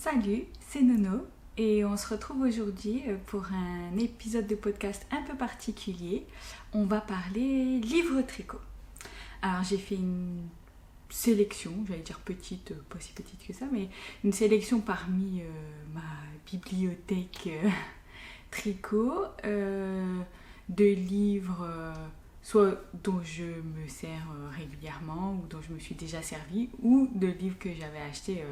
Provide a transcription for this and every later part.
Salut, c'est Nono et on se retrouve aujourd'hui pour un épisode de podcast un peu particulier. On va parler livre tricot. Alors j'ai fait une sélection, j'allais dire petite, pas si petite que ça, mais une sélection parmi ma bibliothèque tricot de livres soit dont je me sers régulièrement ou dont je me suis déjà servi ou de livres que j'avais achetés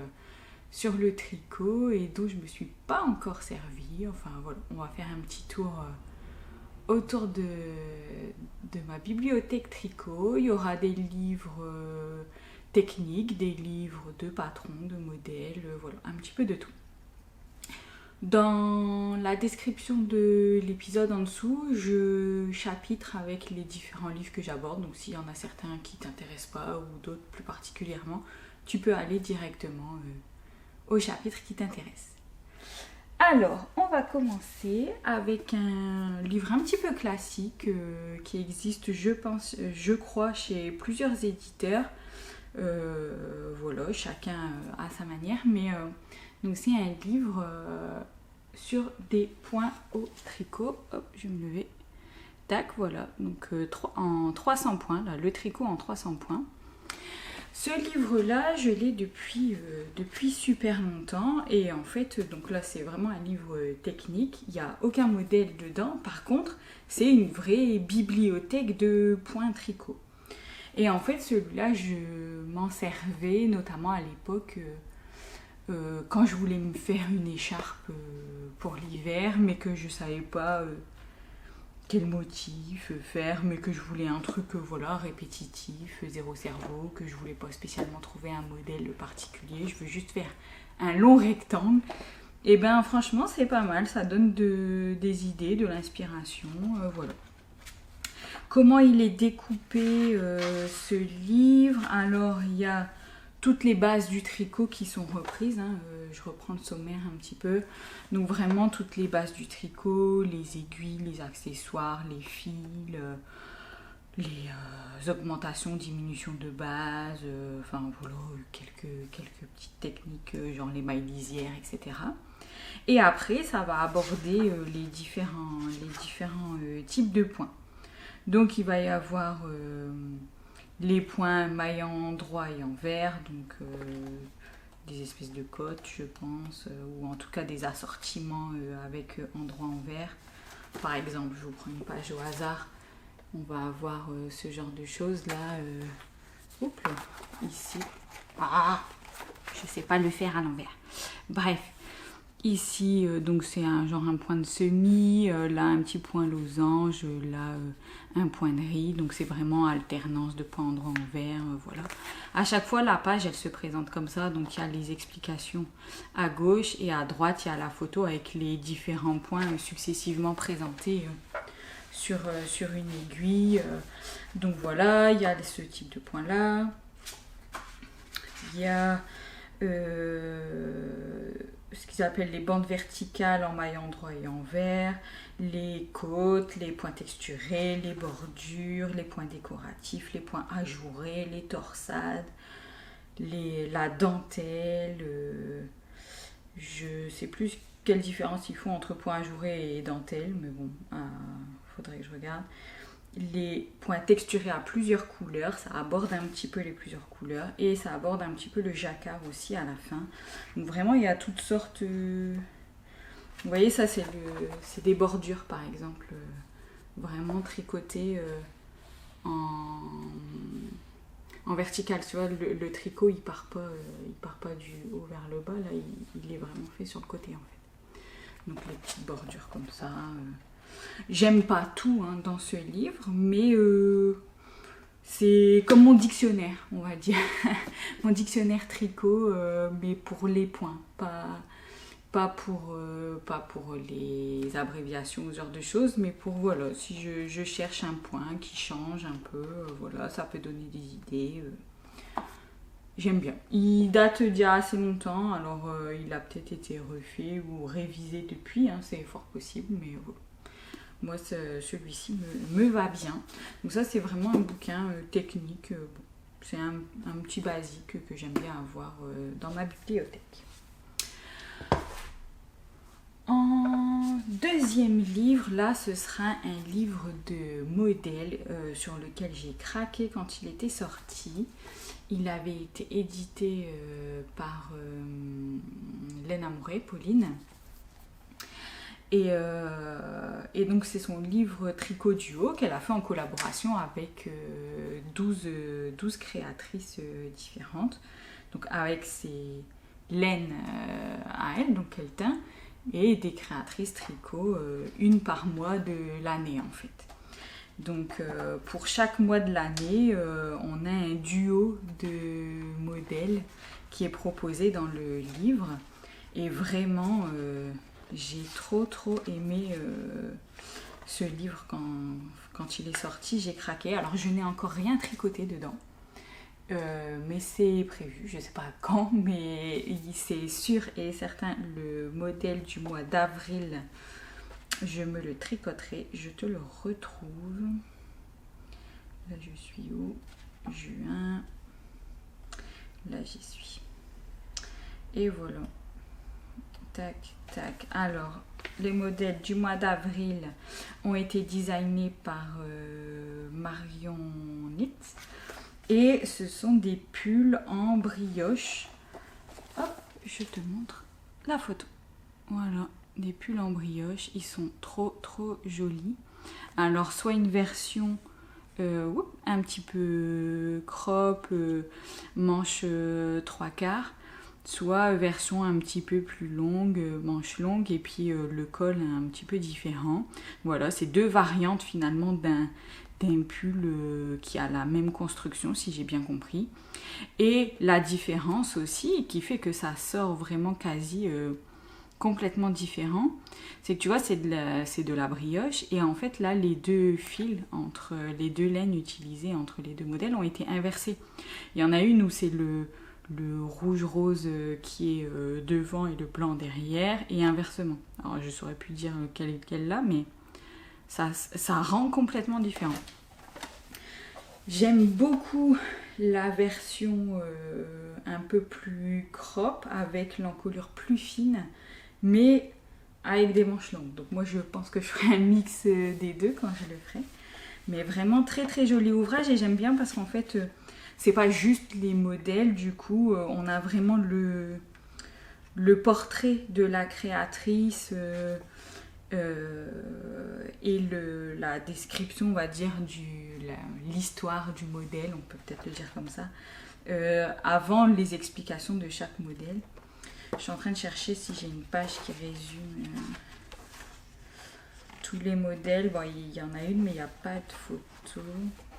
sur le tricot et dont je me suis pas encore servie. Enfin voilà, on va faire un petit tour autour de ma bibliothèque tricot. Il y aura des livres techniques, des livres de patrons, de modèles, voilà, un petit peu de tout. Dans la description de l'épisode en dessous, je chapitre avec les différents livres que j'aborde. Donc s'il y en a certains qui t'intéressent pas ou d'autres plus particulièrement, tu peux aller directement au chapitre qui t'intéresse. Alors, on va commencer avec un livre un petit peu classique qui existe, je crois, chez plusieurs éditeurs. Voilà, chacun à sa manière, mais donc c'est un livre sur des points au tricot. Hop, je vais me lever. Tac, voilà, donc en 300 points, là, le tricot en 300 points. Ce livre-là, je l'ai depuis super longtemps et en fait, donc là c'est vraiment un livre technique, il n'y a aucun modèle dedans, par contre c'est une vraie bibliothèque de points tricot. Et en fait celui-là je m'en servais notamment à l'époque quand je voulais me faire une écharpe pour l'hiver mais que je ne savais pas quel motif faire, mais que je voulais un truc voilà, répétitif, zéro cerveau, que je voulais pas spécialement trouver un modèle particulier, je veux juste faire un long rectangle. Et ben franchement c'est pas mal, ça donne des idées, de l'inspiration, voilà. Comment il est découpé ce livre? Alors il y a toutes les bases du tricot qui sont reprises, je reprends le sommaire un petit peu, donc vraiment toutes les bases du tricot, les aiguilles, les accessoires, les fils, les augmentations, diminutions de base, enfin voilà, quelques petites techniques genre les mailles lisières, etc. Et après ça va aborder les différents types de points. Donc il va y avoir les points mailles en droit et envers, donc des espèces de cotes je pense, ou en tout cas des assortiments avec endroit envers. Par exemple, je vous prends une page au hasard, on va avoir ce genre de choses là, ici, je sais pas le faire à l'envers, bref. Ici, donc c'est un point de semis, là un petit point losange, là un point de riz, donc c'est vraiment alternance de points endroit envers, voilà. À chaque fois, la page, elle se présente comme ça, donc il y a les explications à gauche et à droite, il y a la photo avec les différents points successivement présentés sur une aiguille. Donc voilà, il y a ce type de points là. Il y a ce qu'ils appellent les bandes verticales en mailles endroit et envers, les côtes, les points texturés, les bordures, les points décoratifs, les points ajourés, les torsades, la dentelle. Je sais plus quelle différence ils font entre points ajourés et dentelle, mais bon, faudrait que je regarde. Les points texturés à plusieurs couleurs, ça aborde un petit peu les plusieurs couleurs et ça aborde un petit peu le jacquard aussi à la fin. Donc vraiment il y a toutes sortes. Vous voyez, ça c'est des bordures par exemple, vraiment tricotées en vertical. Tu vois, le tricot il part pas du haut vers le bas, là il est vraiment fait sur le côté en fait. Donc les petites bordures comme ça. J'aime pas tout dans ce livre, mais c'est comme mon dictionnaire, on va dire. Mon dictionnaire tricot, mais pour les points, pas pour les abréviations ou ce genre de choses, mais pour, voilà, si je cherche un point qui change un peu, voilà, ça peut donner des idées. J'aime bien. Il date d'il y a assez longtemps, alors il a peut-être été refait ou révisé depuis, c'est fort possible, mais voilà. Moi, celui-ci me va bien. Donc ça, c'est vraiment un bouquin technique. Bon, c'est un petit basique que j'aime bien avoir dans ma bibliothèque. deuxième livre, là, ce sera un livre de modèle sur lequel j'ai craqué quand il était sorti. Il avait été édité par Laine Amouret, Pauline. Et donc c'est son livre Tricot Duo qu'elle a fait en collaboration avec 12 créatrices différentes. Donc avec ses laines à elle, donc qu'elle teint, et des créatrices tricot, une par mois de l'année en fait. Donc pour chaque mois de l'année, on a un duo de modèles qui est proposé dans le livre. Et vraiment, j'ai trop aimé ce livre quand il est sorti. J'ai craqué. Alors je n'ai encore rien tricoté dedans. Mais c'est prévu, je ne sais pas quand, mais c'est sûr et certain, le modèle du mois d'avril, je me le tricoterai, je te le retrouve. Là je suis où? Juin. Là j'y suis. Et voilà. Tac, tac. Alors, les modèles du mois d'avril ont été designés par Marion Knit. Et ce sont des pulls en brioche. Hop, je te montre la photo. Voilà, des pulls en brioche. Ils sont trop jolis. Alors, soit une version un petit peu crop, manche 3/4, soit version un petit peu plus longue, manche longue, et puis le col un petit peu différent. Voilà, c'est deux variantes finalement d'un pull qui a la même construction, si j'ai bien compris. Et la différence aussi, qui fait que ça sort vraiment quasi complètement différent, c'est que tu vois, c'est de la brioche, et en fait là, les deux fils entre les deux laines utilisées entre les deux modèles ont été inversés. Il y en a une où c'est le rouge-rose qui est devant et le blanc derrière, et inversement. Alors je saurais plus dire quelle est quelle là, mais ça rend complètement différent. J'aime beaucoup la version un peu plus crop, avec l'encolure plus fine, mais avec des manches longues. Donc moi je pense que je ferai un mix des deux quand je le ferai. Mais vraiment très joli ouvrage, et j'aime bien parce qu'en fait c'est pas juste les modèles, du coup on a vraiment le portrait de la créatrice et la description, on va dire, l'histoire du modèle, on peut peut-être le dire comme ça, avant les explications de chaque modèle. Je suis en train de chercher si j'ai une page qui résume tous les modèles. Bon, il y en a une, mais il n'y a pas de photo,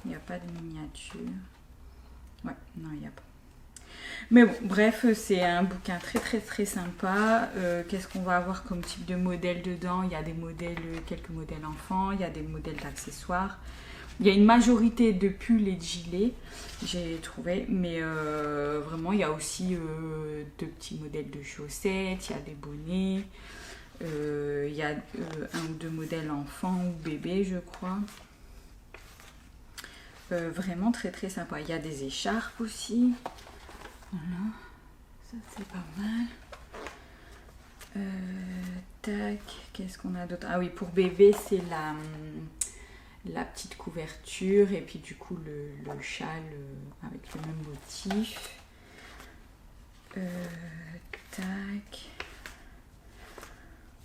il n'y a pas de miniature. Ouais, non, il n'y a pas. Mais bon, bref, c'est un bouquin très sympa. Qu'est-ce qu'on va avoir comme type de modèle dedans? Il y a des modèles, quelques modèles enfants, il y a des modèles d'accessoires. Il y a une majorité de pulls et de gilets, j'ai trouvé, mais vraiment il y a aussi de petits modèles de chaussettes, il y a des bonnets, il y a un ou deux modèles enfants ou bébés, je crois. Vraiment très sympa. Il y a des écharpes aussi. Voilà, ça c'est pas mal. Tac, qu'est-ce qu'on a d'autre? Ah oui, pour bébé, c'est la petite couverture, et puis du coup le châle avec le même motif. Tac.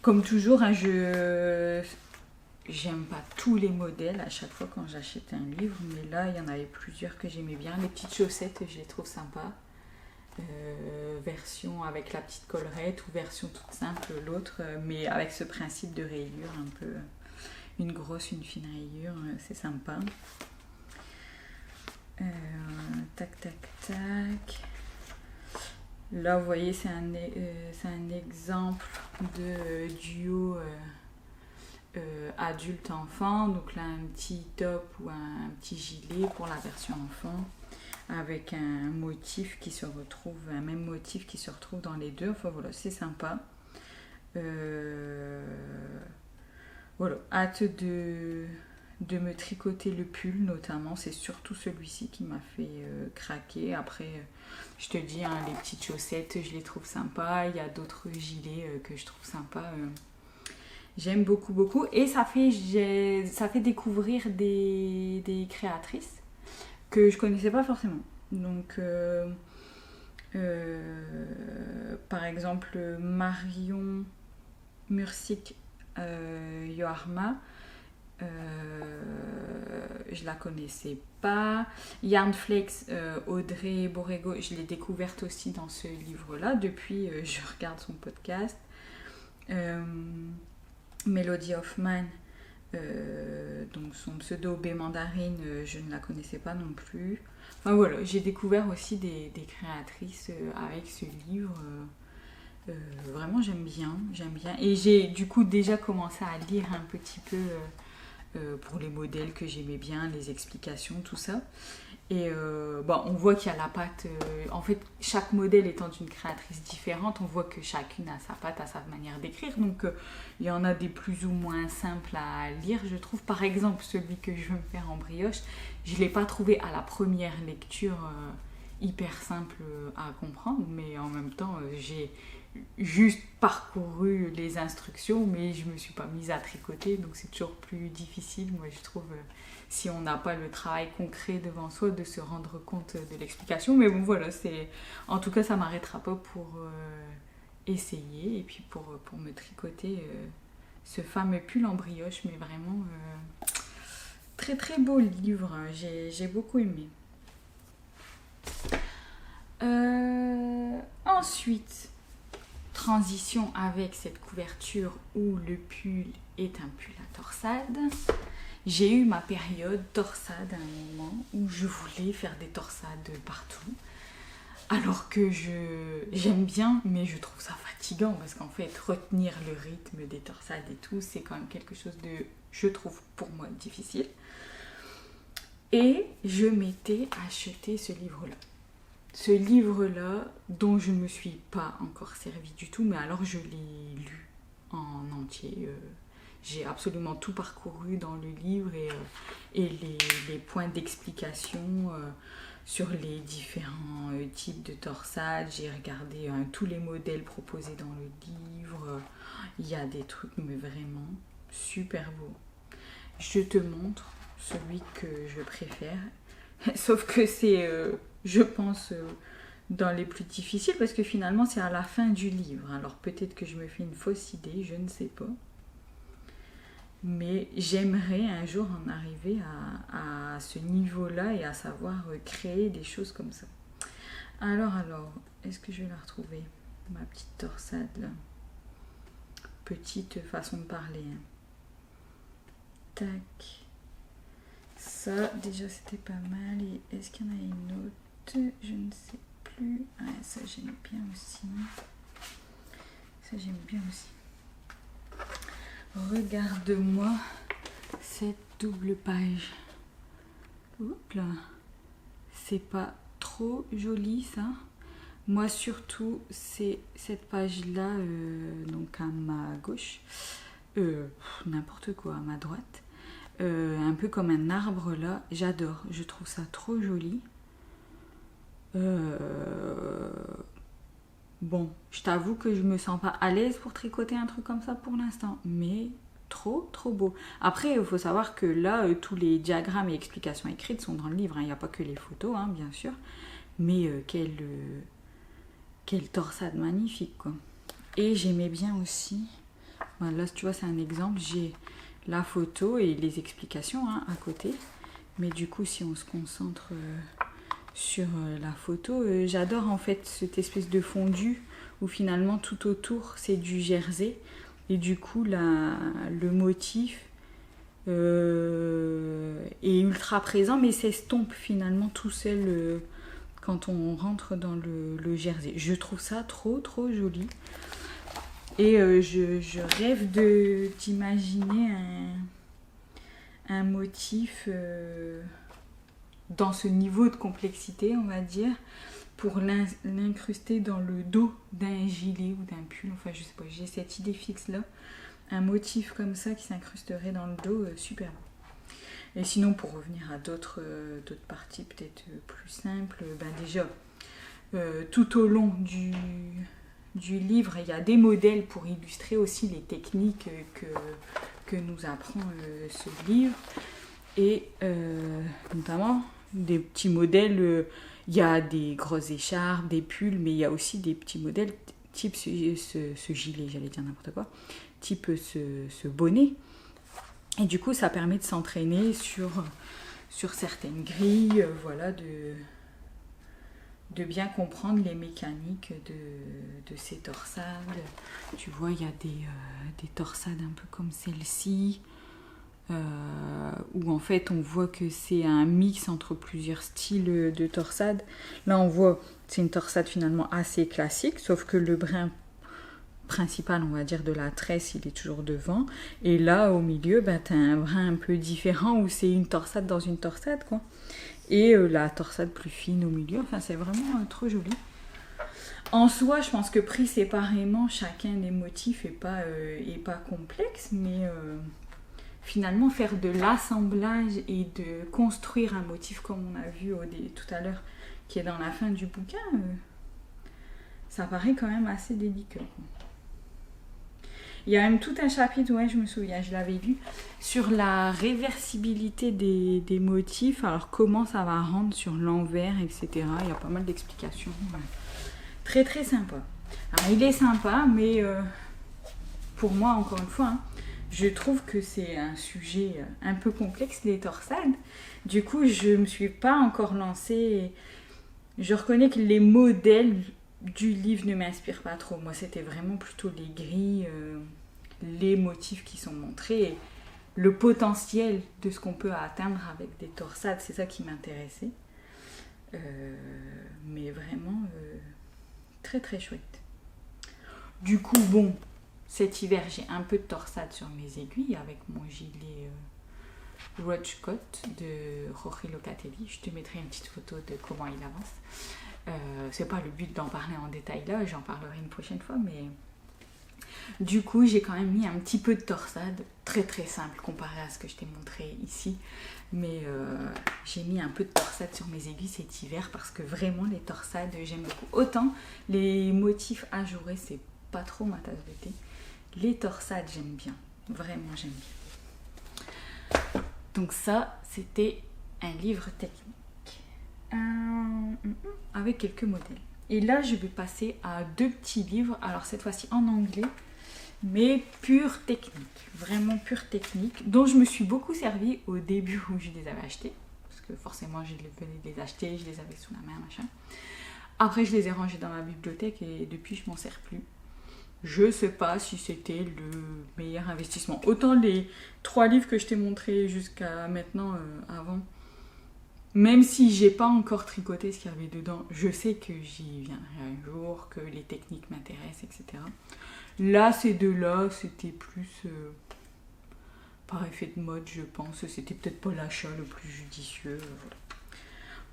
Comme toujours, hein, j'aime pas tous les modèles à chaque fois quand j'achète un livre, mais là il y en avait plusieurs que j'aimais bien. Les petites chaussettes, je les trouve sympas. Version avec la petite collerette, ou version toute simple l'autre, mais avec ce principe de rayure un peu, une grosse, une fine rayure, c'est sympa. Tac. Là vous voyez, c'est un exemple de duo adulte-enfant. Donc là un petit top ou un petit gilet pour la version enfant, avec un motif qui se retrouve, un même motif qui se retrouve dans les deux. Enfin voilà, c'est sympa. Voilà, hâte de me tricoter le pull notamment. C'est surtout celui-ci qui m'a fait craquer. Après, je te dis, hein, les petites chaussettes, je les trouve sympas. Il y a d'autres gilets que je trouve sympas. J'aime beaucoup, beaucoup. Et ça fait découvrir des créatrices que je connaissais pas forcément. Donc, par exemple, Marion Mursik Yoharma, je la connaissais pas. Yarn Flakes, Audrey Borrego, je l'ai découverte aussi dans ce livre-là. Depuis, je regarde son podcast. Melody Hoffman, donc son pseudo B Mandarine, je ne la connaissais pas non plus. Enfin voilà, j'ai découvert aussi des créatrices avec ce livre. Vraiment j'aime bien. Et j'ai du coup déjà commencé à lire un petit peu pour les modèles que j'aimais bien, les explications, tout ça. Et on voit qu'il y a la patte. En fait, chaque modèle étant une créatrice différente, on voit que chacune a sa patte, a sa manière d'écrire. Donc, il y en a des plus ou moins simples à lire, je trouve. Par exemple, celui que je veux me faire en brioche, je ne l'ai pas trouvé à la première lecture hyper simple à comprendre. Mais en même temps, j'ai juste parcouru les instructions, mais je ne me suis pas mise à tricoter. Donc, c'est toujours plus difficile, moi, je trouve. Si on n'a pas le travail concret devant soi, de se rendre compte de l'explication. Mais bon, voilà, en tout cas, ça ne m'arrêtera pas pour essayer et puis pour me tricoter ce fameux pull en brioche. Mais vraiment, très très beau livre, j'ai beaucoup aimé. Ensuite, transition avec cette couverture où le pull est un pull à torsade. J'ai eu ma période torsade à un moment où je voulais faire des torsades partout. Alors que j'aime bien, mais je trouve ça fatigant parce qu'en fait, retenir le rythme des torsades et tout, c'est quand même quelque chose de, je trouve, pour moi, difficile. Et je m'étais acheté ce livre-là. Ce livre-là, dont je ne me suis pas encore servi du tout, mais alors je l'ai lu en entier. J'ai absolument tout parcouru dans le livre et les points d'explication sur les différents types de torsades. J'ai regardé tous les modèles proposés dans le livre. Il y a des trucs mais vraiment super beaux. Je te montre celui que je préfère. Sauf que c'est, je pense, dans les plus difficiles parce que finalement c'est à la fin du livre. Alors peut-être que je me fais une fausse idée, je ne sais pas. Mais j'aimerais un jour en arriver à ce niveau-là et à savoir créer des choses comme ça. Alors, est-ce que je vais la retrouver? Ma petite torsade là. Petite façon de parler. Hein. Tac. Ça, déjà c'était pas mal. Et est-ce qu'il y en a une autre? Je ne sais plus. Ah, ça j'aime bien aussi. Regarde-moi cette double page. Oups là. C'est pas trop joli ça. Moi surtout, c'est cette page-là, donc à ma gauche. N'importe quoi, à ma droite. Un peu comme un arbre là. J'adore. Je trouve ça trop joli. Bon, je t'avoue que je me sens pas à l'aise pour tricoter un truc comme ça pour l'instant, mais trop beau. Après, il faut savoir que là, tous les diagrammes et explications écrites sont dans le livre, hein. Il n'y a pas que les photos, hein, bien sûr, mais quelle torsade magnifique, quoi. Et j'aimais bien aussi, là tu vois c'est un exemple, j'ai la photo et les explications hein, à côté, mais du coup si on se concentre sur la photo, j'adore en fait cette espèce de fondu où finalement tout autour c'est du jersey et du coup le motif est ultra présent mais s'estompe finalement tout seul quand on rentre dans le jersey. Je trouve ça trop joli et je rêve d'imaginer un motif dans ce niveau de complexité, on va dire, pour l'incruster dans le dos d'un gilet ou d'un pull. Enfin, je sais pas, j'ai cette idée fixe là. Un motif comme ça qui s'incrusterait dans le dos, super. Et sinon, pour revenir à d'autres parties peut-être plus simples, déjà, tout au long du livre, il y a des modèles pour illustrer aussi les techniques que nous apprend ce livre. Et notamment des petits modèles, il y a des grosses écharpes, des pulls, mais il y a aussi des petits modèles type ce gilet, j'allais dire n'importe quoi, type ce bonnet. Et du coup, ça permet de s'entraîner sur certaines grilles, voilà, de bien comprendre les mécaniques de ces torsades. Tu vois, il y a des torsades un peu comme celle-ci, où en fait on voit que c'est un mix entre plusieurs styles de torsades. Là on voit, c'est une torsade finalement assez classique, sauf que le brin principal, on va dire, de la tresse, il est toujours devant. Et là, au milieu, tu as un brin un peu différent où c'est une torsade dans une torsade, quoi. Et la torsade plus fine au milieu. Enfin, c'est vraiment trop joli. En soi, je pense que pris séparément, chacun des motifs est pas complexe, mais finalement, faire de l'assemblage et de construire un motif comme on a vu tout à l'heure, qui est dans la fin du bouquin, ça paraît quand même assez délicat. Il y a même tout un chapitre, ouais, je me souviens, je l'avais lu, sur la réversibilité des motifs, alors comment ça va rendre sur l'envers, etc. Il y a pas mal d'explications. Ouais. Très très sympa. Alors il est sympa, mais pour moi, encore une fois, hein, je trouve que c'est un sujet un peu complexe, les torsades. Du coup, je ne me suis pas encore lancée. Je reconnais que les modèles du livre ne m'inspirent pas trop. Moi, c'était vraiment plutôt les grilles, les motifs qui sont montrés, et le potentiel de ce qu'on peut atteindre avec des torsades, c'est ça qui m'intéressait. Mais vraiment très très chouette. Du coup, bon, cet hiver, j'ai un peu de torsade sur mes aiguilles avec mon gilet Roachcoat de Jorge Locatelli. Je te mettrai une petite photo de comment il avance. C'est pas le but d'en parler en détail là, j'en parlerai une prochaine fois, mais du coup j'ai quand même mis un petit peu de torsade, très très simple comparé à ce que je t'ai montré ici, mais j'ai mis un peu de torsade sur mes aiguilles cet hiver parce que vraiment les torsades j'aime beaucoup. Autant les motifs ajourés c'est pas trop ma tasse de thé, les torsades j'aime bien, vraiment j'aime bien. Donc ça c'était un livre technique. Avec quelques modèles. Et là, je vais passer à 2 petits livres, alors cette fois-ci en anglais, mais pure technique, vraiment pure technique, dont je me suis beaucoup servi au début où je les avais achetés, parce que forcément, je venais de les acheter, je les avais sous la main, machin. Après, je les ai rangés dans ma bibliothèque et depuis, je m'en sers plus. Je sais pas si c'était le meilleur investissement. Autant les 3 livres que je t'ai montrés jusqu'à maintenant, avant, même si j'ai pas encore tricoté ce qu'il y avait dedans, je sais que j'y viendrai un jour, que les techniques m'intéressent, etc. Là, ces 2-là, c'était plus par effet de mode, je pense. C'était peut-être pas l'achat le plus judicieux. Voilà.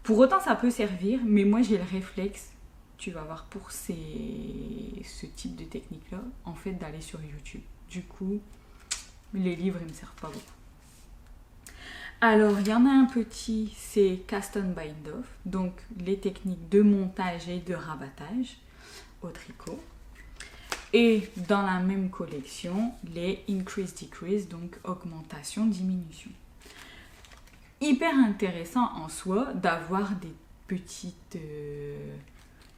Pour autant, ça peut servir, mais moi, j'ai le réflexe, tu vas voir, pour ce type de technique-là, en fait, d'aller sur YouTube. Du coup, les livres, ils me servent pas beaucoup. Alors, il y en a un petit, c'est Cast on Bind Off, donc les techniques de montage et de rabattage au tricot. Et dans la même collection, les Increase Decrease, donc augmentation, diminution. Hyper intéressant en soi d'avoir des petites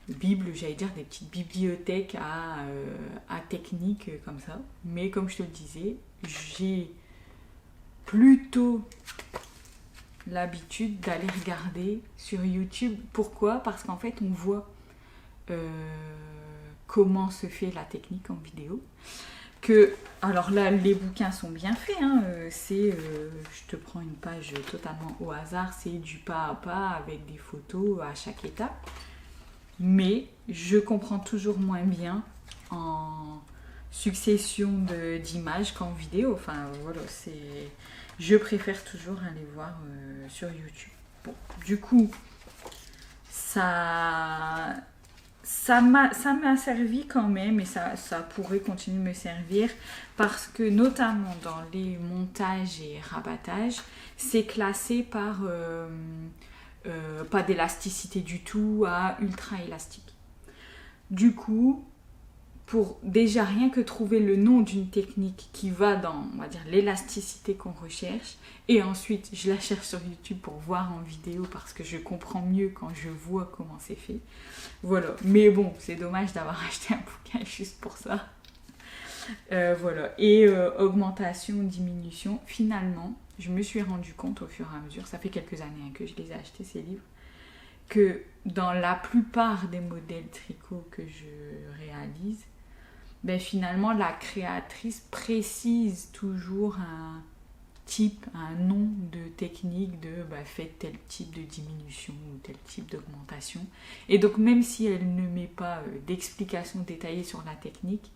bibles, j'allais dire des petites bibliothèques à techniques comme ça. Mais comme je te le disais, j'ai plutôt l'habitude d'aller regarder sur YouTube. Pourquoi ? Parce qu'en fait, on voit comment se fait la technique en vidéo. Alors là, les bouquins sont bien faits. Hein, je te prends une page totalement au hasard. C'est du pas à pas avec des photos à chaque étape. Mais je comprends toujours moins bien en succession d'images qu'en vidéo. Enfin, voilà, je préfère toujours aller voir sur YouTube. Bon, du coup, ça m'a servi quand même et ça pourrait continuer de me servir parce que notamment dans les montages et rabattages, c'est classé par pas d'élasticité du tout à ultra élastique. Du coup, pour déjà rien que trouver le nom d'une technique qui va dans, on va dire, l'élasticité qu'on recherche. Et ensuite, je la cherche sur YouTube pour voir en vidéo parce que je comprends mieux quand je vois comment c'est fait. Voilà. Mais bon, c'est dommage d'avoir acheté un bouquin juste pour ça. Voilà. Et augmentation, diminution. Finalement, je me suis rendu compte au fur et à mesure, ça fait quelques années que je les ai achetés ces livres, que dans la plupart des modèles tricot que je réalise, ben finalement la créatrice précise toujours un type, un nom de technique de faites tel type de diminution ou tel type d'augmentation. Et donc même si elle ne met pas d'explication détaillée sur la technique,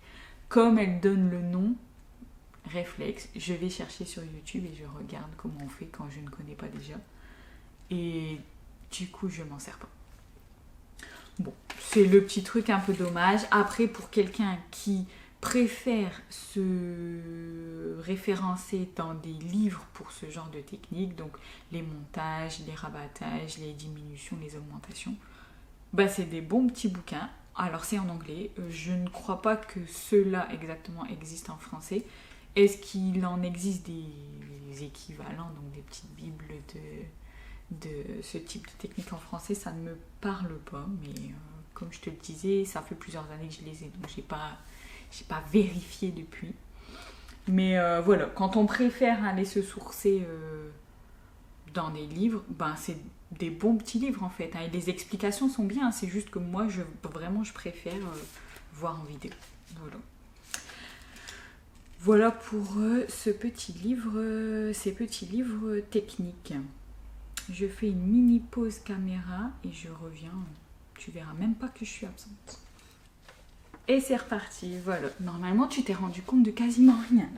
comme elle donne le nom, réflexe, je vais chercher sur YouTube et je regarde comment on fait quand je ne connais pas déjà. Et du coup, je m'en sers pas. Bon, c'est le petit truc un peu dommage. Après, pour quelqu'un qui préfère se référencer dans des livres pour ce genre de technique, donc les montages, les rabattages, les diminutions, les augmentations, c'est des bons petits bouquins. Alors c'est en anglais, je ne crois pas que ceux-là exactement existent en français. Est-ce qu'il en existe des équivalents, donc des petites bibles de ce type de technique en français? Ça ne me parle pas, mais comme je te le disais, ça fait plusieurs années que je les ai, donc j'ai pas vérifié depuis. Mais voilà, quand on préfère aller se sourcer dans des livres, c'est des bons petits livres en fait, hein, et les explications sont bien, c'est juste que moi je préfère voir en vidéo. Voilà pour ces petits livres techniques. Je fais une mini pause caméra et je reviens. Tu verras même pas que je suis absente. Et c'est reparti. Voilà. Normalement, tu t'es rendu compte de quasiment rien.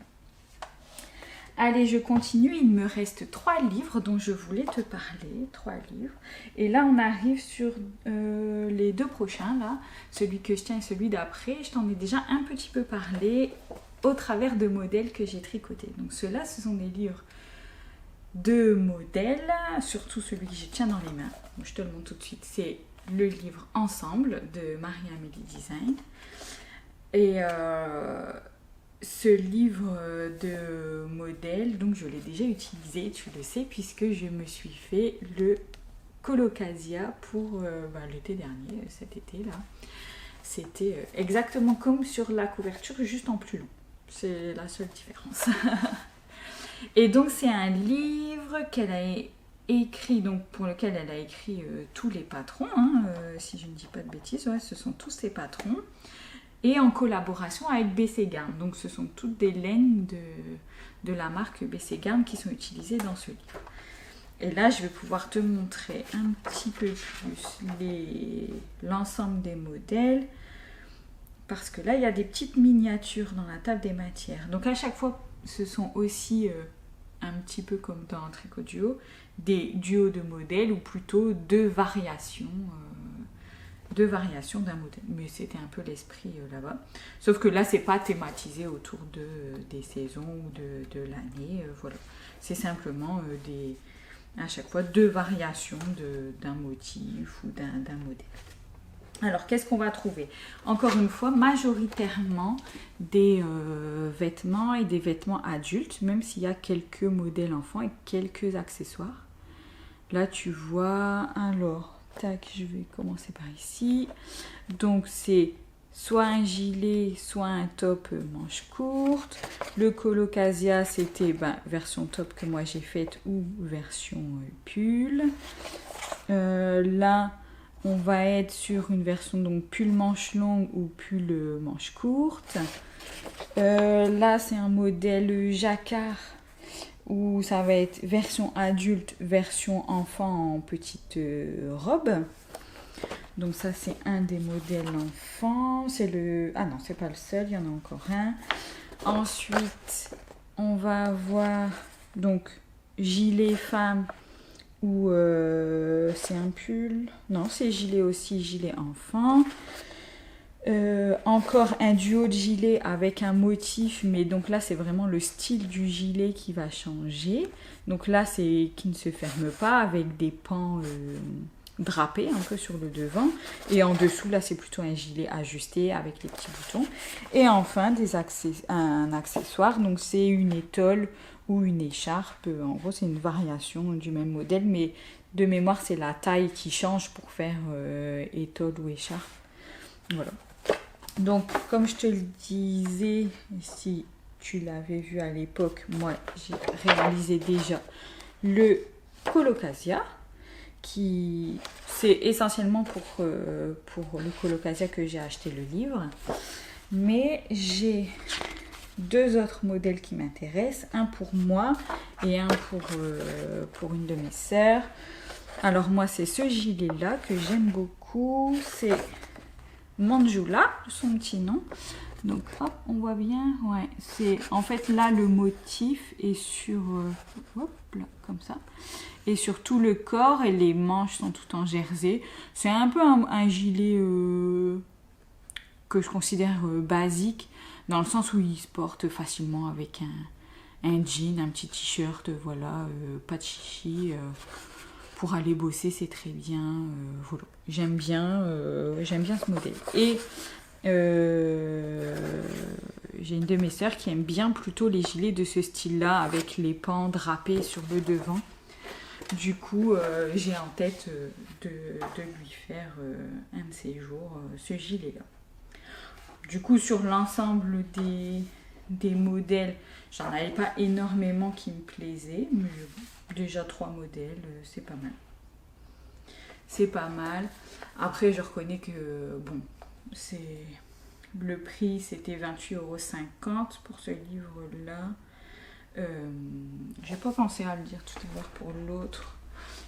Allez, je continue. Il me reste 3 livres dont je voulais te parler. 3 livres. Et là, on arrive sur les 2 prochains. Là. Celui que je tiens et celui d'après. Je t'en ai déjà un petit peu parlé au travers de modèles que j'ai tricotés. Donc ceux-là, ce sont des livres de modèles, surtout celui que je tiens dans les mains. Je te le montre tout de suite. C'est le livre Ensemble de Marie-Amélie Design. Et ce livre de modèles, donc je l'ai déjà utilisé, tu le sais, puisque je me suis fait le Colocasia pour l'été dernier, cet été là. C'était exactement comme sur la couverture, juste en plus long. C'est la seule différence. Et donc c'est un livre qu'elle a écrit, donc pour lequel elle a écrit tous les patrons, hein, si je ne dis pas de bêtises, ouais, ce sont tous ses patrons, et en collaboration avec BC Garn. Donc ce sont toutes des laines de la marque BC Garn qui sont utilisées dans ce livre. Et là je vais pouvoir te montrer un petit peu plus l'ensemble des modèles, parce que là il y a des petites miniatures dans la table des matières. Donc à chaque fois ce sont aussi un petit peu comme dans un tricot duo, des duos de modèles, ou plutôt deux variations d'un modèle. Mais c'était un peu l'esprit là-bas. Sauf que là, c'est pas thématisé autour des saisons ou de l'année. Voilà. C'est simplement à chaque fois 2 variations d'un motif ou d'un modèle. Alors, qu'est-ce qu'on va trouver? Encore une fois, majoritairement des vêtements et des vêtements adultes, même s'il y a quelques modèles enfants et quelques accessoires. Là, tu vois, alors, tac, je vais commencer par ici. Donc, c'est soit un gilet, soit un top manche courte. Le Colocasia, c'était version top que moi j'ai faite ou version pull. Là, on va être sur une version donc pull manche longue ou pull manche courte. Là, c'est un modèle jacquard où ça va être version adulte, version enfant en petite robe. Donc ça, c'est un des modèles enfants. Ah non, c'est pas le seul, il y en a encore un. Ensuite, on va avoir donc gilet femme, ou c'est un pull. Non, c'est gilet aussi, gilet enfant. Encore un duo de gilet avec un motif, mais donc là c'est vraiment le style du gilet qui va changer. Donc là c'est qui ne se ferme pas, avec des pans drapé un peu sur le devant. Et en dessous, là, c'est plutôt un gilet ajusté avec les petits boutons. Et enfin, un accessoire. Donc, c'est une étole ou une écharpe. En gros, c'est une variation du même modèle. Mais de mémoire, c'est la taille qui change pour faire étole ou écharpe. Voilà. Donc, comme je te le disais, si tu l'avais vu à l'époque, moi, j'ai réalisé déjà le Colocasia, qui c'est essentiellement pour le Colocasia que j'ai acheté le livre. Mais j'ai 2 autres modèles qui m'intéressent, un pour moi et un pour une de mes sœurs. Alors moi, c'est ce gilet-là que j'aime beaucoup, c'est Manjula, son petit nom. Donc hop, on voit bien, ouais, c'est en fait là le motif est sur, hop là, comme ça, et sur tout le corps et les manches sont toutes en jersey. C'est un peu un gilet que je considère basique, dans le sens où il se porte facilement avec un jean, un petit t-shirt, voilà, pas de chichi. Pour aller bosser, c'est très bien. Voilà. J'aime bien ce modèle. Et j'ai une de mes sœurs qui aime bien plutôt les gilets de ce style-là, avec les pans drapés sur le devant. Du coup, j'ai en tête de lui faire un de ces jours ce gilet-là. Du coup, sur l'ensemble des modèles, j'en avais pas énormément qui me plaisaient, mais déjà 3 modèles, c'est pas mal. C'est pas mal. Après, je reconnais que, bon, le prix, c'était 28,50 € pour ce livre-là. J'ai pas pensé à le dire tout à l'heure pour l'autre.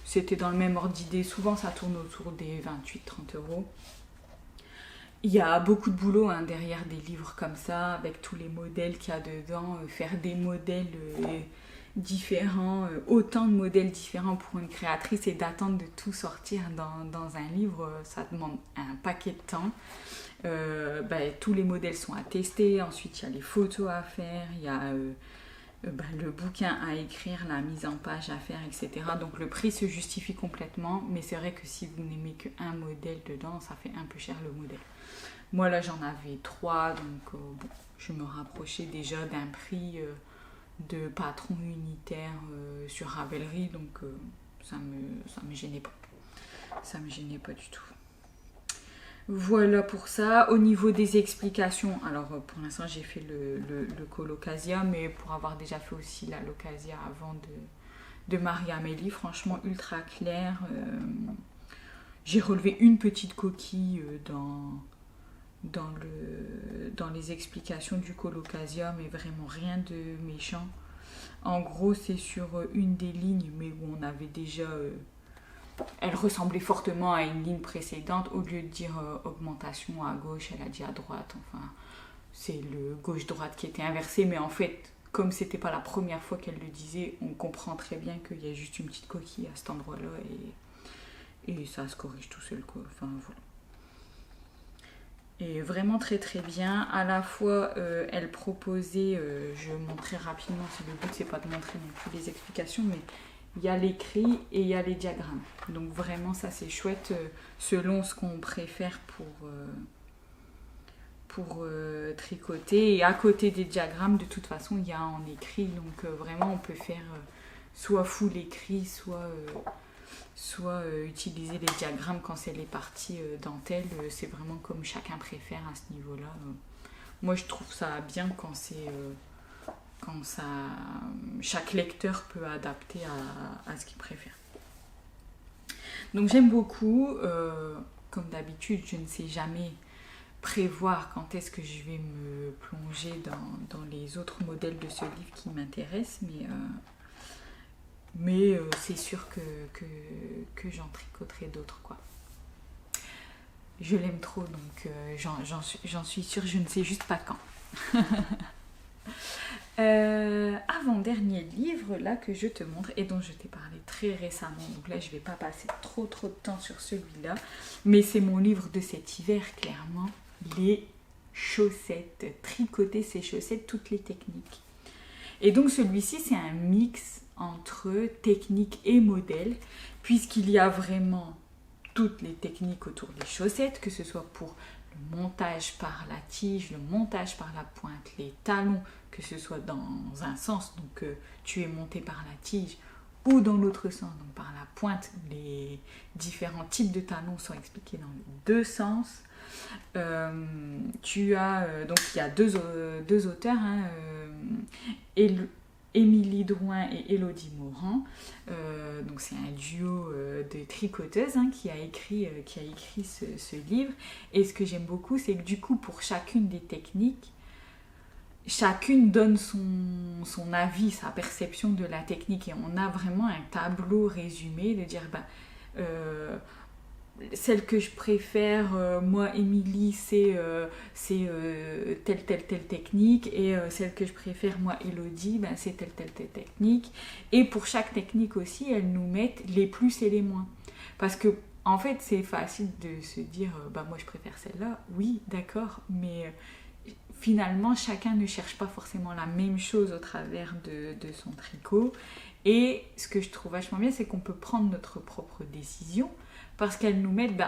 C'était dans le même ordre d'idée. Souvent, ça tourne autour des 28-30 €. Il y a beaucoup de boulot derrière des livres comme ça, avec tous les modèles qu'il y a dedans. Faire des modèles différents, autant de modèles différents pour une créatrice et d'attendre de tout sortir dans un livre, ça demande un paquet de temps. Tous les modèles sont à tester, ensuite il y a les photos à faire, il y a le bouquin à écrire, la mise en page à faire, etc. Donc le prix se justifie complètement, mais c'est vrai que si vous n'aimez qu'un modèle dedans, ça fait un peu cher le modèle. Moi là j'en avais 3, donc je me rapprochais déjà d'un prix de patron unitaire sur Ravelry, donc ça me gênait pas. Ça me gênait pas du tout. Voilà pour ça. Au niveau des explications, alors pour l'instant j'ai fait le Colocasia, mais pour avoir déjà fait aussi la Locasia avant de Marie-Amélie, franchement ultra clair. J'ai relevé une petite coquille dans les explications du Colocasia, mais vraiment rien de méchant. En gros, c'est sur une des lignes, mais où on avait déjà... elle ressemblait fortement à une ligne précédente. Au lieu de dire augmentation à gauche, elle a dit à droite. Enfin, c'est le gauche-droite qui était inversé, mais en fait, comme c'était pas la première fois qu'elle le disait, on comprend très bien qu'il y a juste une petite coquille à cet endroit-là, et ça se corrige tout seul, quoi. Enfin, voilà. Et vraiment très très bien. À la fois, elle proposait, je montrais rapidement, le but c'est pas de montrer non plus les explications, mais il y a l'écrit et il y a les diagrammes. Donc vraiment ça c'est chouette, selon ce qu'on préfère pour tricoter. Et à côté des diagrammes, de toute façon, il y a en écrit. Donc vraiment on peut faire soit full écrit, soit utiliser les diagrammes quand c'est les parties dentelles. C'est vraiment comme chacun préfère à ce niveau-là. Moi je trouve ça bien quand chaque lecteur peut adapter à ce qu'il préfère. Donc j'aime beaucoup. Comme d'habitude, je ne sais jamais prévoir quand est-ce que je vais me plonger dans les autres modèles de ce livre qui m'intéressent, mais c'est sûr que j'en tricoterai d'autres, quoi. Je l'aime trop, donc j'en suis sûre, je ne sais juste pas quand. Avant-dernier livre là que je te montre et dont je t'ai parlé très récemment, donc là je vais pas passer trop de temps sur celui-là, mais c'est mon livre de cet hiver, clairement, les chaussettes, tricoter ses chaussettes, toutes les techniques. Et donc celui-ci c'est un mix entre technique et modèle, puisqu'il y a vraiment toutes les techniques autour des chaussettes, que ce soit pour le montage par la tige, le montage par la pointe, les talons, que ce soit dans un sens, donc tu es monté par la tige, ou dans l'autre sens, donc par la pointe. Les différents types de talons sont expliqués dans les deux sens. Tu as donc il y a deux auteurs, Émilie Drouin et Élodie Morand. Donc c'est un duo de tricoteuses qui a écrit ce livre. Et ce que j'aime beaucoup, c'est que du coup, pour chacune des techniques, chacune donne son avis, sa perception de la technique. Et on a vraiment un tableau résumé de dire, celle que je préfère, moi, Émilie, c'est telle technique, et celle que je préfère, moi, Élodie, c'est telle technique. Et pour chaque technique aussi, elles nous mettent les plus et les moins. Parce que, en fait, c'est facile de se dire, moi, je préfère celle-là. Oui, d'accord, mais finalement, chacun ne cherche pas forcément la même chose au travers de son tricot. Et ce que je trouve vachement bien, c'est qu'on peut prendre notre propre décision, parce qu'elles nous mettent,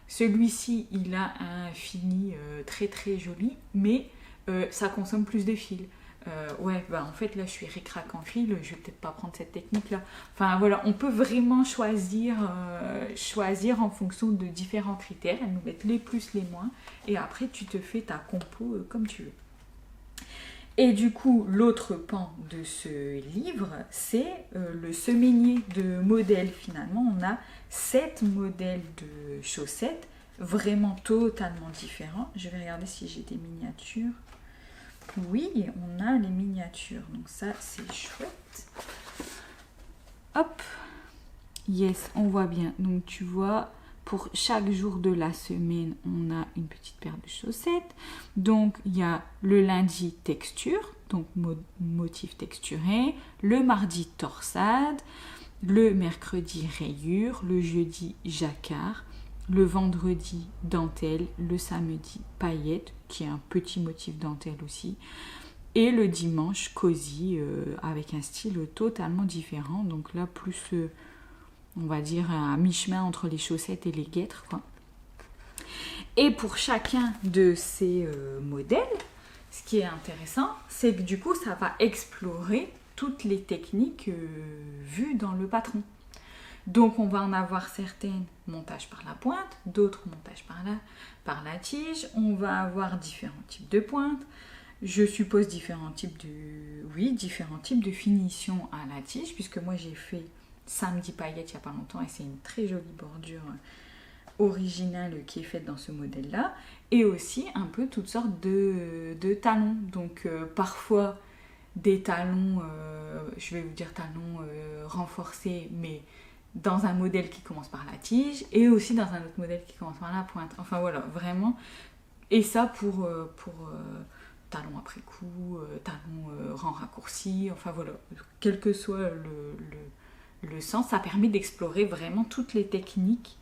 celui-ci, il a un fini très très joli, mais ça consomme plus de fil. En fait, là, je suis ric-rac en fil, je vais peut-être pas prendre cette technique-là. Enfin, voilà, on peut vraiment choisir en fonction de différents critères. Elles nous mettent les plus, les moins, et après, tu te fais ta compo comme tu veux. Et du coup, l'autre pan de ce livre, c'est le semainier de modèles. Finalement, on a 7 modèles de chaussettes, vraiment totalement différents. Je vais regarder si j'ai des miniatures. Oui, on a les miniatures, donc ça, c'est chouette. Hop, yes, on voit bien. Donc, tu vois, pour chaque jour de la semaine, on a une petite paire de chaussettes. Donc, il y a le lundi texture, donc motif texturé. Le mardi torsade. Le mercredi rayure. Le jeudi jacquard. Le vendredi dentelle. Le samedi paillettes, qui est un petit motif dentelle aussi. Et le dimanche cosy, avec un style totalement différent. Donc là, plus... on va dire à mi-chemin entre les chaussettes et les guêtres, quoi. Et pour chacun de ces modèles, ce qui est intéressant, c'est que du coup, ça va explorer toutes les techniques vues dans le patron. Donc, on va en avoir certaines montage par la pointe, d'autres montage par la tige. On va avoir différents types de pointes. Je suppose différents types de finition à la tige, puisque moi, j'ai fait samedi paillettes il n'y a pas longtemps et c'est une très jolie bordure originale qui est faite dans ce modèle là, et aussi un peu toutes sortes de talons. Donc parfois des talons, je vais vous dire talons renforcés, mais dans un modèle qui commence par la tige, et aussi dans un autre modèle qui commence par la pointe. Enfin voilà, vraiment. Et ça pour talons après coup, talons rang raccourci, enfin voilà, quel que soit le sens, ça permet d'explorer vraiment toutes les techniques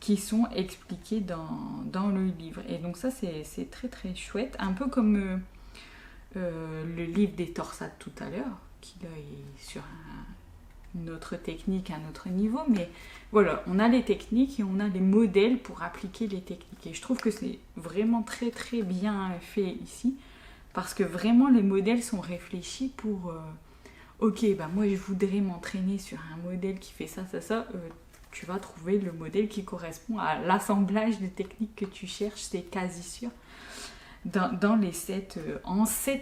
qui sont expliquées dans le livre. Et donc ça, c'est très très chouette. Un peu comme le livre des torsades tout à l'heure, qui là est sur une autre technique, un autre niveau. Mais voilà, on a les techniques et on a les modèles pour appliquer les techniques. Et je trouve que c'est vraiment très très bien fait ici, parce que vraiment les modèles sont réfléchis pour... ok, moi je voudrais m'entraîner sur un modèle qui fait ça, tu vas trouver le modèle qui correspond à l'assemblage de techniques que tu cherches, c'est quasi sûr. Dans les 7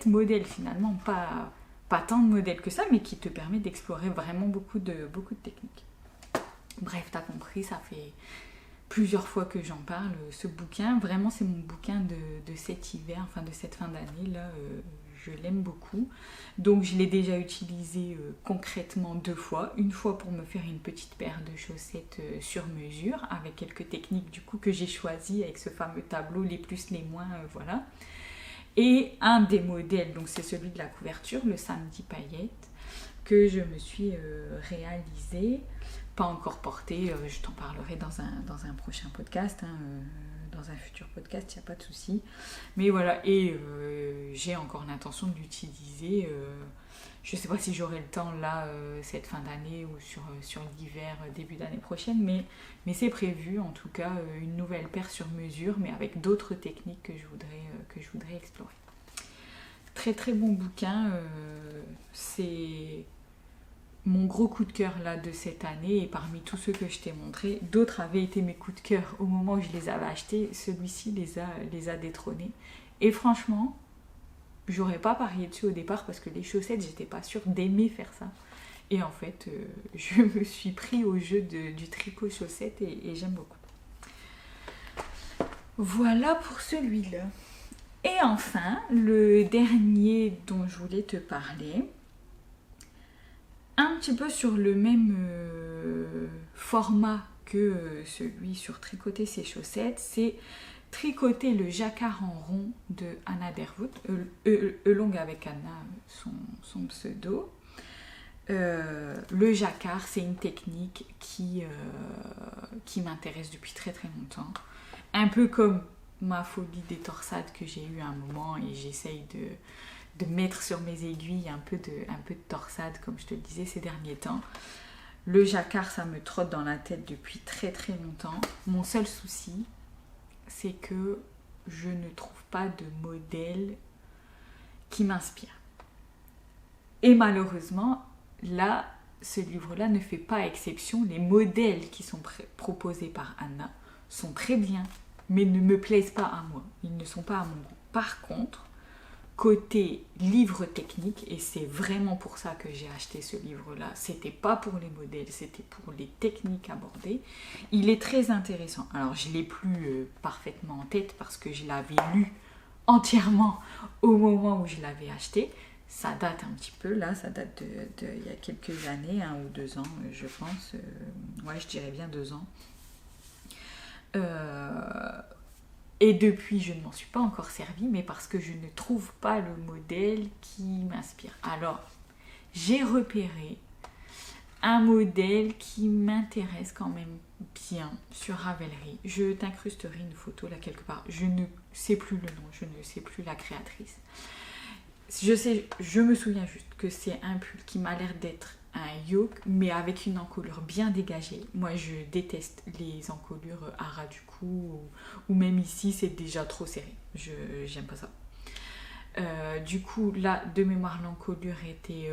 modèles finalement, pas tant de modèles que ça, mais qui te permet d'explorer vraiment beaucoup de techniques. Bref, t'as compris, ça fait plusieurs fois que j'en parle, ce bouquin. Vraiment, c'est mon bouquin de cet hiver, enfin de cette fin d'année là. Je l'aime beaucoup. Donc je l'ai déjà utilisé concrètement 2 fois. Une fois pour me faire une petite paire de chaussettes sur mesure, avec quelques techniques du coup que j'ai choisies avec ce fameux tableau, les plus, les moins, voilà. Et un des modèles, donc c'est celui de la couverture, le samedi paillettes, que je me suis réalisé, pas encore porté, je t'en parlerai dans un prochain podcast, dans dans un futur podcast, il n'y a pas de souci. Mais voilà, et j'ai encore l'intention de l'utiliser. Je ne sais pas si j'aurai le temps là, cette fin d'année ou sur l'hiver, début d'année prochaine, mais c'est prévu, en tout cas, une nouvelle paire sur mesure, mais avec d'autres techniques que je voudrais explorer. Très très bon bouquin, c'est mon gros coup de cœur là de cette année, et parmi tous ceux que je t'ai montrés, d'autres avaient été mes coups de cœur au moment où je les avais achetés, celui-ci les a détrônés. Et franchement, j'aurais pas parié dessus au départ parce que les chaussettes, j'étais pas sûre d'aimer faire ça. Et en fait, je me suis pris au jeu du tricot chaussette et j'aime beaucoup. Voilà pour celui-là. Et enfin, le dernier dont je voulais te parler, un petit peu sur le même format que celui sur tricoter ses chaussettes, c'est tricoter le jacquard en rond de Anna Derwood, Elong avec Anna, son pseudo. Le jacquard, c'est une technique qui m'intéresse depuis très très longtemps. Un peu comme ma phobie des torsades que j'ai eue à un moment, et j'essaye de mettre sur mes aiguilles un peu de torsade, comme je te le disais ces derniers temps. Le jacquard, ça me trotte dans la tête depuis très très longtemps. Mon seul souci, c'est que je ne trouve pas de modèle qui m'inspire. Et malheureusement, là, ce livre-là ne fait pas exception. Les modèles qui sont proposés par Anna sont très bien, mais ne me plaisent pas à moi. Ils ne sont pas à mon goût. Par contre, côté livre technique, et c'est vraiment pour ça que j'ai acheté ce livre-là, c'était pas pour les modèles, c'était pour les techniques abordées. Il est très intéressant. Alors, je l'ai plus parfaitement en tête parce que je l'avais lu entièrement au moment où je l'avais acheté. Ça date un petit peu, là, ça date de il y a quelques années, 1 ou 2 ans, je pense. Ouais, je dirais bien 2 ans. Et depuis, je ne m'en suis pas encore servie, mais parce que je ne trouve pas le modèle qui m'inspire. Alors, j'ai repéré un modèle qui m'intéresse quand même bien sur Ravelry. Je t'incrusterai une photo là quelque part. Je ne sais plus le nom, je ne sais plus la créatrice. Je me souviens juste que c'est un pull qui m'a l'air d'être un yoke, mais avec une encolure bien dégagée. Moi, je déteste les encolures à ras du cou, ou même ici, c'est déjà trop serré. J'aime pas ça. Du coup, là, de mémoire, l'encolure était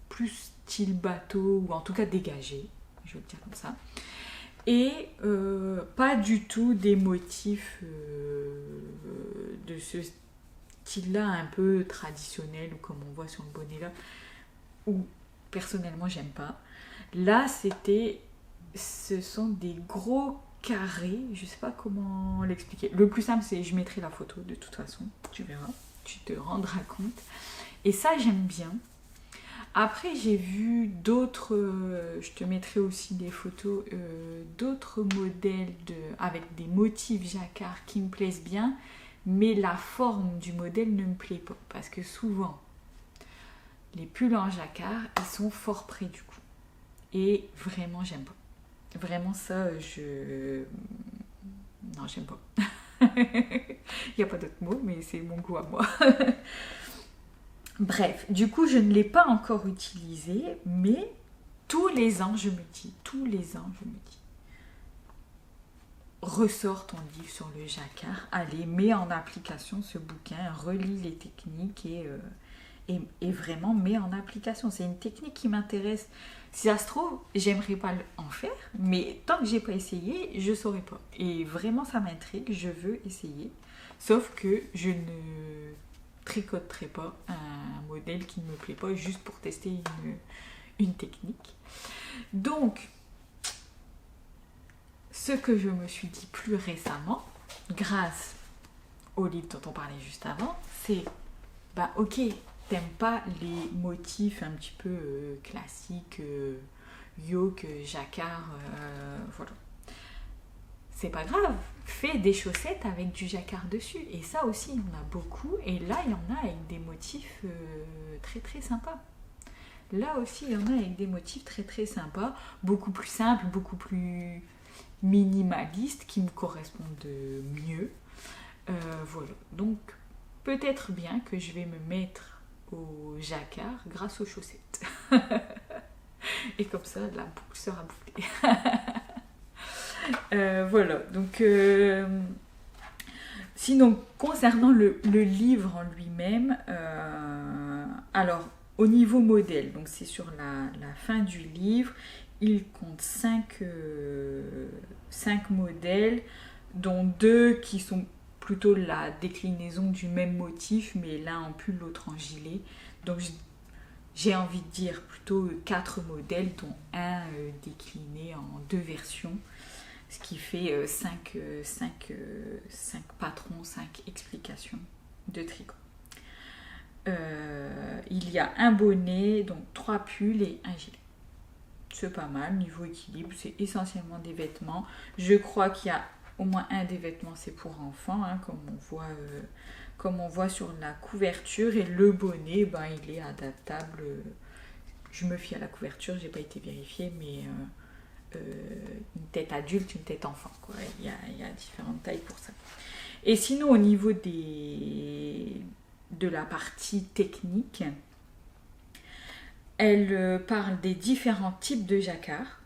plus style bateau, ou en tout cas dégagée, je vais le dire comme ça. Et pas du tout des motifs de ce style-là un peu traditionnel, ou comme on voit sur le bonnet là, où personnellement j'aime pas. Là ce sont des gros carrés, je sais pas comment l'expliquer. Le plus simple, c'est, je mettrai la photo de toute façon, tu verras, tu te rendras compte. Et ça, j'aime bien. Après, j'ai vu d'autres, je te mettrai aussi des photos, d'autres modèles avec des motifs jacquard qui me plaisent bien, mais la forme du modèle ne me plaît pas, parce que souvent, les pulls en jacquard, ils sont fort près du cou. Et vraiment, j'aime pas. Vraiment, ça, non, j'aime pas. Il n'y a pas d'autre mot, mais c'est mon goût à moi. Bref, du coup, je ne l'ai pas encore utilisé, mais tous les ans, je me dis, ressors ton livre sur le jacquard, allez, mets en application ce bouquin, relis les techniques et vraiment mets en application. C'est une technique qui m'intéresse. Si ça se trouve, j'aimerais pas en faire, mais tant que j'ai pas essayé, je saurais pas. Et vraiment, ça m'intrigue, je veux essayer. Sauf que je ne tricoterai pas un modèle qui ne me plaît pas juste pour tester une technique. Donc, ce que je me suis dit plus récemment, grâce au livre dont on parlait juste avant, c'est, bah ok, t'aimes pas les motifs un petit peu classiques, yoke, jacquard, voilà. C'est pas grave, fais des chaussettes avec du jacquard dessus. Et ça aussi, il y en a beaucoup. Et là, il y en a avec des motifs très très sympas. Là aussi, il y en a avec des motifs très très sympas, beaucoup plus simples, beaucoup plus minimalistes qui me correspondent mieux. Voilà, donc peut-être bien que je vais me mettre au jacquard grâce aux chaussettes. Et comme ça, la boucle sera bouclée. Voilà, donc sinon, concernant le livre en lui-même, alors au niveau modèle, donc c'est sur la fin du livre, il compte 5 modèles, dont 2 qui sont plutôt la déclinaison du même motif, mais l'un en pull, l'autre en gilet. Donc j'ai envie de dire plutôt 4 modèles, dont un décliné en 2 versions. Ce qui fait 5 patrons, 5 explications de tricot. Il y a un bonnet, donc 3 pulls et un gilet. C'est pas mal, niveau équilibre, c'est essentiellement des vêtements. Je crois qu'il y a au moins un des vêtements, c'est pour enfants, hein, comme on voit sur la couverture. Et le bonnet, il est adaptable. Je me fie à la couverture, j'ai pas été vérifiée, mais... une tête adulte, une tête enfant, quoi. Il y a différentes tailles pour ça. Et sinon, au niveau de la partie technique, elle parle des différents types de jacquard,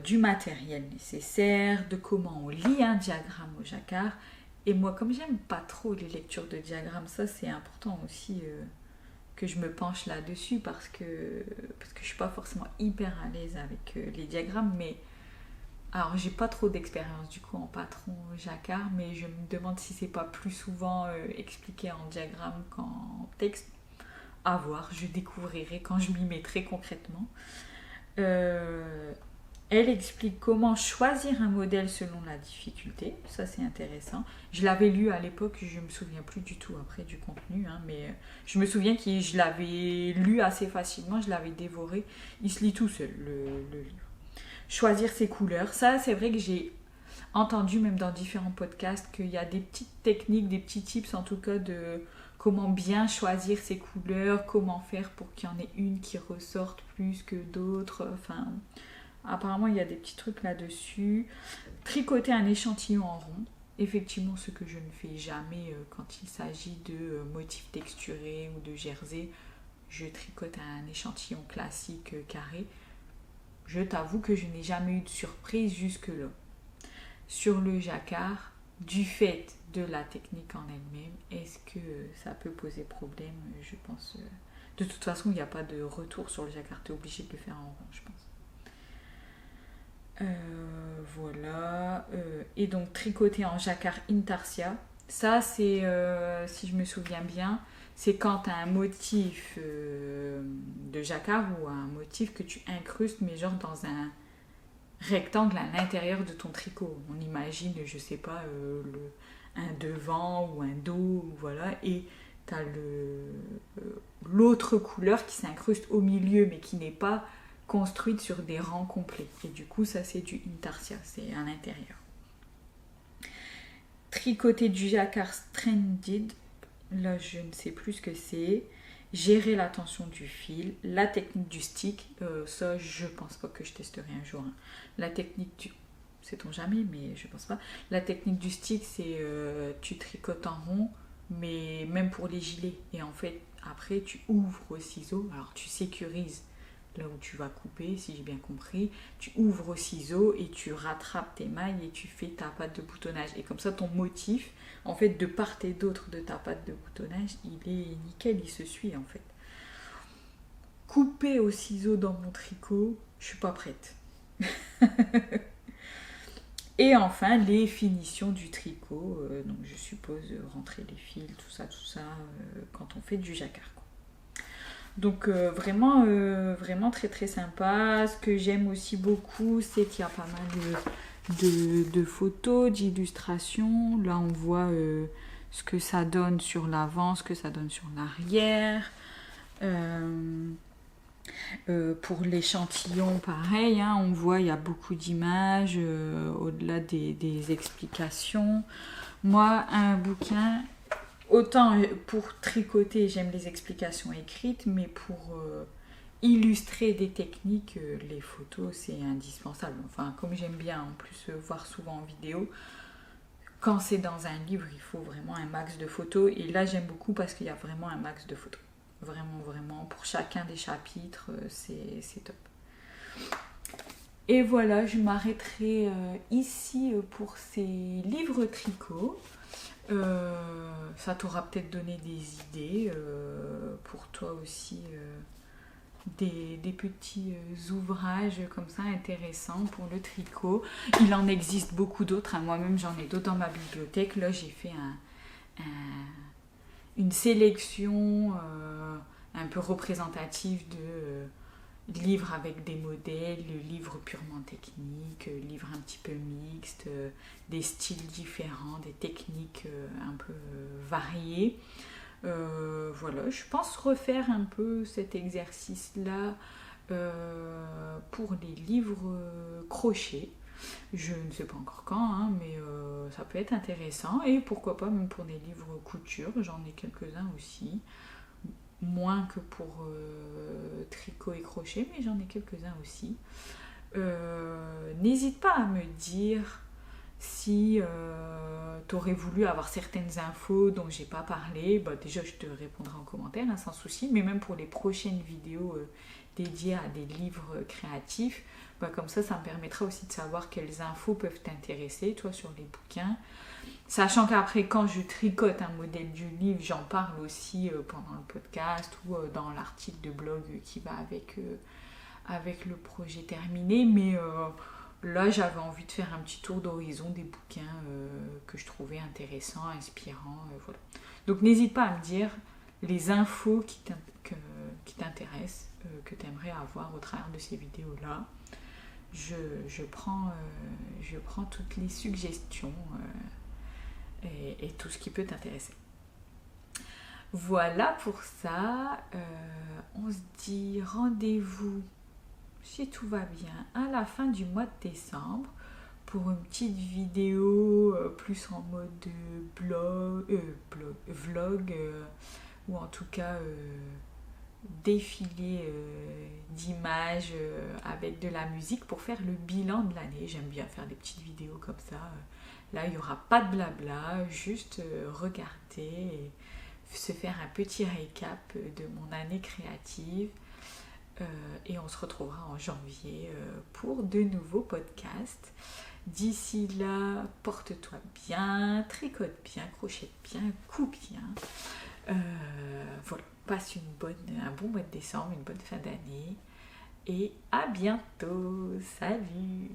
du matériel nécessaire, de comment on lit un diagramme au jacquard. Et moi, comme j'aime pas trop les lectures de diagrammes, ça c'est important aussi que je me penche là-dessus parce que je suis pas forcément hyper à l'aise avec les diagrammes, mais alors j'ai pas trop d'expérience du coup en patron jacquard, mais je me demande si c'est pas plus souvent expliqué en diagramme qu'en texte. À voir, je découvrirai quand je m'y mettrai concrètement. Elle explique comment choisir un modèle selon la difficulté, ça c'est intéressant. Je l'avais lu à l'époque, je me souviens plus du tout après du contenu, hein, mais je me souviens que je l'avais lu assez facilement, je l'avais dévoré. Il se lit tout seul, le livre. Choisir ses couleurs, ça c'est vrai que j'ai entendu même dans différents podcasts qu'il y a des petites techniques, des petits tips en tout cas de comment bien choisir ses couleurs, comment faire pour qu'il y en ait une qui ressorte plus que d'autres, enfin... Apparemment, il y a des petits trucs là-dessus. Tricoter un échantillon en rond. Effectivement, ce que je ne fais jamais quand il s'agit de motifs texturés ou de jersey. Je tricote un échantillon classique carré. Je t'avoue que je n'ai jamais eu de surprise jusque-là. Sur le jacquard, du fait de la technique en elle-même, est-ce que ça peut poser problème? Je pense... De toute façon, il n'y a pas de retour sur le jacquard. Tu es obligé de le faire en rond, je pense. Voilà. Et donc tricoter en jacquard intarsia. Ça, c'est, si je me souviens bien, c'est quand tu as un motif de jacquard ou un motif que tu incrustes, mais genre dans un rectangle à l'intérieur de ton tricot. On imagine, je sais pas, un devant ou un dos, voilà, et tu as l'autre couleur qui s'incruste au milieu, mais qui n'est pas construite sur des rangs complets. Et du coup, ça c'est du intarsia, c'est à l'intérieur. Tricoter du jacquard stranded, là je ne sais plus ce que c'est. Gérer la tension du fil, la technique du stick, ça je pense pas que je testerai un jour. Hein. La technique du... sait-on jamais, mais je pense pas. La technique du stick, c'est tu tricotes en rond, mais même pour les gilets. Et en fait, après tu ouvres au ciseau, alors tu sécurises là où tu vas couper, si j'ai bien compris, tu ouvres au ciseau et tu rattrapes tes mailles et tu fais ta patte de boutonnage. Et comme ça, ton motif, en fait, de part et d'autre de ta patte de boutonnage, il est nickel, il se suit, en fait. Couper au ciseau dans mon tricot, je suis pas prête. Et enfin, les finitions du tricot, donc je suppose rentrer les fils, tout ça, quand on fait du jacquard. Donc vraiment très très sympa. Ce que j'aime aussi beaucoup, c'est qu'il y a pas mal de photos, d'illustrations. Là on voit ce que ça donne sur l'avant, ce que ça donne sur l'arrière. Pour l'échantillon, pareil, hein, on voit il y a beaucoup d'images au-delà des explications. Moi, un bouquin... Autant pour tricoter, j'aime les explications écrites, mais pour illustrer des techniques, les photos, c'est indispensable. Enfin, comme j'aime bien en plus voir souvent en vidéo, quand c'est dans un livre, il faut vraiment un max de photos. Et là, j'aime beaucoup parce qu'il y a vraiment un max de photos. Vraiment, vraiment, pour chacun des chapitres, c'est top. Et voilà, je m'arrêterai ici pour ces livres tricot. Ça t'aura peut-être donné des idées pour toi aussi, des petits ouvrages comme ça intéressants pour le tricot. Il en existe beaucoup d'autres, hein. Moi-même j'en ai d'autres dans ma bibliothèque. Là j'ai fait une sélection un peu représentative de livres avec des modèles, livres purement techniques, livres un petit peu mixtes, des styles différents, des techniques un peu variées. Voilà, je pense refaire un peu cet exercice-là pour les livres crochets. Je ne sais pas encore quand, hein, mais ça peut être intéressant. Et pourquoi pas même pour des livres couture, j'en ai quelques-uns aussi. Moins que pour tricot et crochet, mais j'en ai quelques-uns aussi. N'hésite pas à me dire si tu aurais voulu avoir certaines infos dont j'ai pas parlé. Bah, déjà, je te répondrai en commentaire, hein, sans souci. Mais même pour les prochaines vidéos dédiées à des livres créatifs, bah, comme ça me permettra aussi de savoir quelles infos peuvent t'intéresser, toi, sur les bouquins. Sachant qu'après, quand je tricote un modèle du livre, j'en parle aussi pendant le podcast ou dans l'article de blog qui va avec le projet terminé. Mais là, j'avais envie de faire un petit tour d'horizon des bouquins que je trouvais intéressants, inspirants. Voilà. Donc, n'hésite pas à me dire les infos qui t'intéressent, que tu aimerais avoir au travers de ces vidéos-là. Je prends toutes les suggestions. Et tout ce qui peut t'intéresser. Voilà pour ça. On se dit rendez-vous, si tout va bien, à la fin du mois de décembre pour une petite vidéo plus en mode vlog ou en tout cas défilé d'images avec de la musique pour faire le bilan de l'année. J'aime bien faire des petites vidéos comme ça. Là, il n'y aura pas de blabla, juste regarder et se faire un petit récap de mon année créative. Et on se retrouvera en janvier pour de nouveaux podcasts. D'ici là, porte-toi bien, tricote bien, crochette bien, coupe bien. Voilà, passe un bon mois de décembre, une bonne fin d'année. Et à bientôt. Salut!